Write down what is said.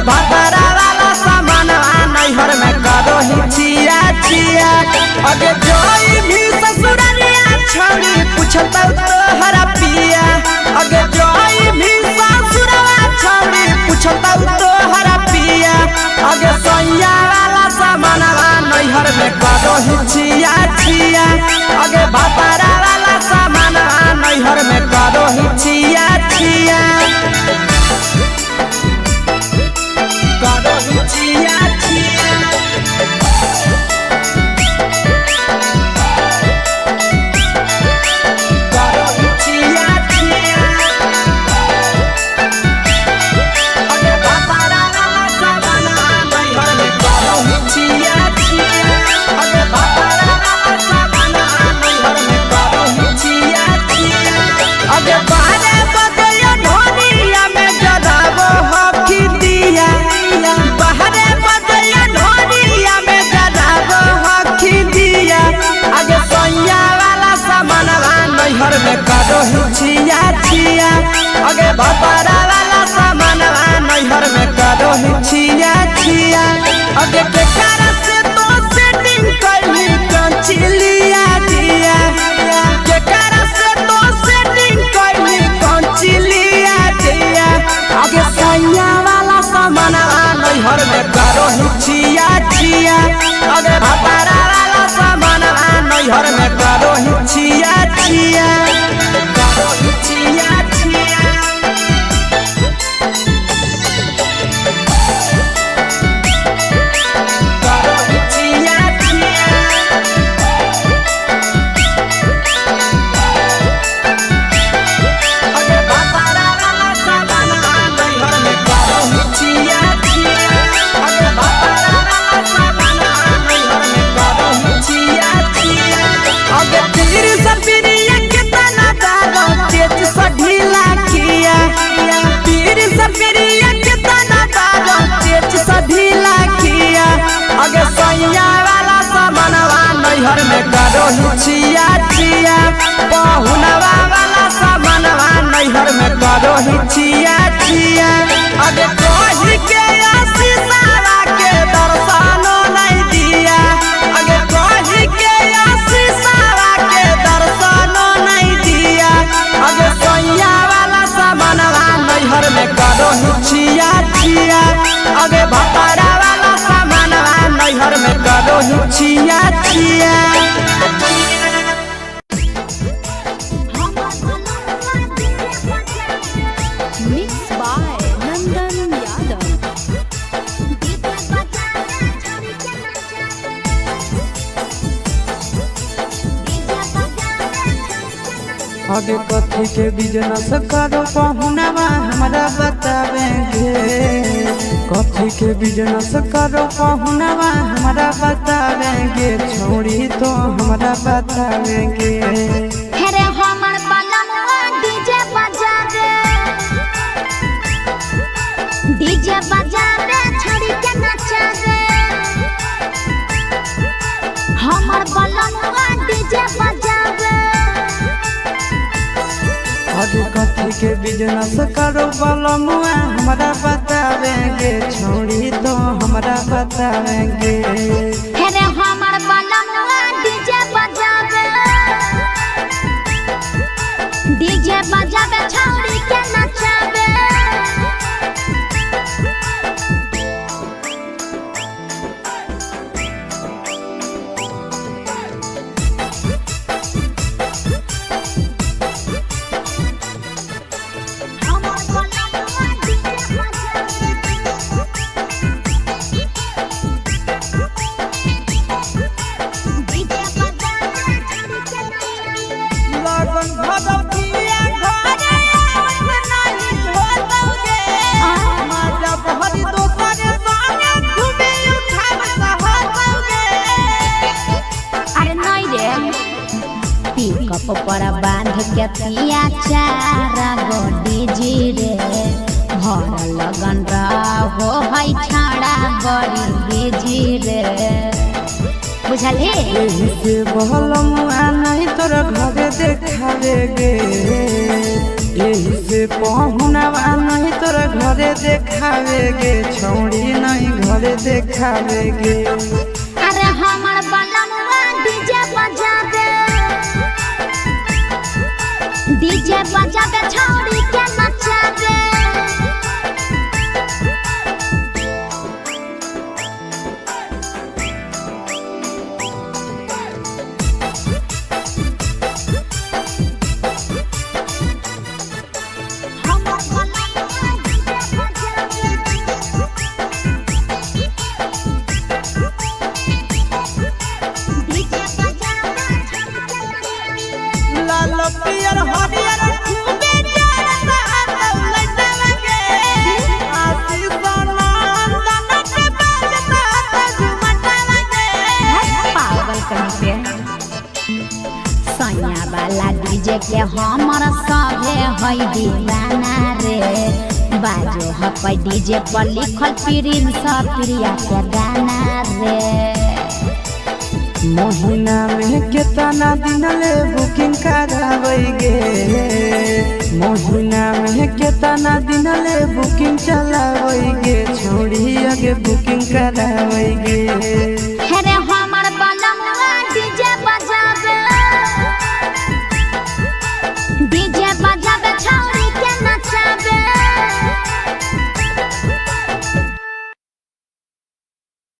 भतरा वाला सामान नैहर में करो ही छिया छिया। अगे जोई भी ससुरालिया छौड़ी पूछता तोहरा पिया। अगे जोई भी ससुरवा छौड़ी पूछता तोहरा पिया। अगे सैया वाला सामान नैहर में करो ही छिया छिया। अगे भतरा वाला सामान नैहर में करो ही छिया छिया। करो ही छिया छिया। करो ही छिया छिया। अगे भतरा वाला सामान नैहर में करो ही छिया छिया। अगे भतरा वाला सामान नैहर में करो ही छिया छिया। अगे बारे बदलिया ढोलिया में जलावो हकी दिया। बाहरे बदलिया ढोलिया में जलावो हकी दिया। अगे सैया वाला सामान नैहर में करो ही छिया छिया। अगे भतरा वाला सामान नैहर में करो ही छिया छिया। अगे केकरा से तो सेटिंग करली कंचिलिया दिया। केकरा से तो सेटिंग करली कंचिलिया दिया। अगे सैया वाला सामान नैहर में करो ही छिया छिया। अगे भतरा वाला सामान नैहर में करो ही छिया छिया। करो ही छिया छिया। करो ही छिया छिया। अगे भतरा वाला सामान नैहर में करो ही छिया छिया। अगे भतरा वाला सामान नैहर में करो ही छिया छिया। अगे तीर से पिरिया कितना दारो तेज से ढीला किया। तीर से पिरिया कितना दारो तेज से ढीला किया। अगे सैया वाला सामान नैहर में करो ही छिया छिया। पहुनवा वाला सामान नैहर में करो ही छिया छिया। अगे कोही के आशीषवा के दर्शनो नहीं दिया। अगे कोही के आशीषवा के दर्शनो नहीं दिया। अगे सैया वाला सामान नैहर में करो ही छिया छिया। अगे भतरा वाला सामान नैहर में करो ही छिया छिया। Mixed by Nandan Yadav. आगे कथी के बिजनेस करो पहुनवा हमरा बतावेंगे। कथी के बिजनेस करो पहुनवा हमरा बतावेंगे। छोड़ी तो हमरा बतावेंगे। हेरे हमर बलमुआ डीजे बजावे। डीजे बजावे छड़ी के नचावे। हमर बलमुआ डीजे बजावे। आगे कथी के बिजनेस करो बलमुआ हमरा बतावेंगे। छोड़ी तो हमरा बतावेंगे। हेरे हमर बलमुआ डीजे बजावे। डीजे बजावे छड़ी के नचावे। पर बांध के पिया चारा गोडी जी रे भर लगन रहो है छाड़ा बड़ी बीजी रे बुझले से बहलम नहीं तोर घरे देखावे गे यही से पहुनवा नहीं तोरा घरे देखावे गे छौड़ी नहीं घरे देखावे गे। अरे हमर बलमुआ डीजे बजावे छौड़ी के नचावे। लाल पियर हरियर खूबे जरता लड्डा लगे आशीष नंदन के बजता झुमटा लगे। पागल कहीं पे सैया वाला डीजे के हमर सभे है दीवाना रे। बाजो हपै डीजे पर लिखल प्रिंस प्रिया के गाना रे। महीना में केतना दिन ले बुकिंग करावे गे। महीना में केतना दिन ले बुकिंग चलावे गे छौड़ी आगे बुकिंग करावे गे। अरे हमर बलमुआ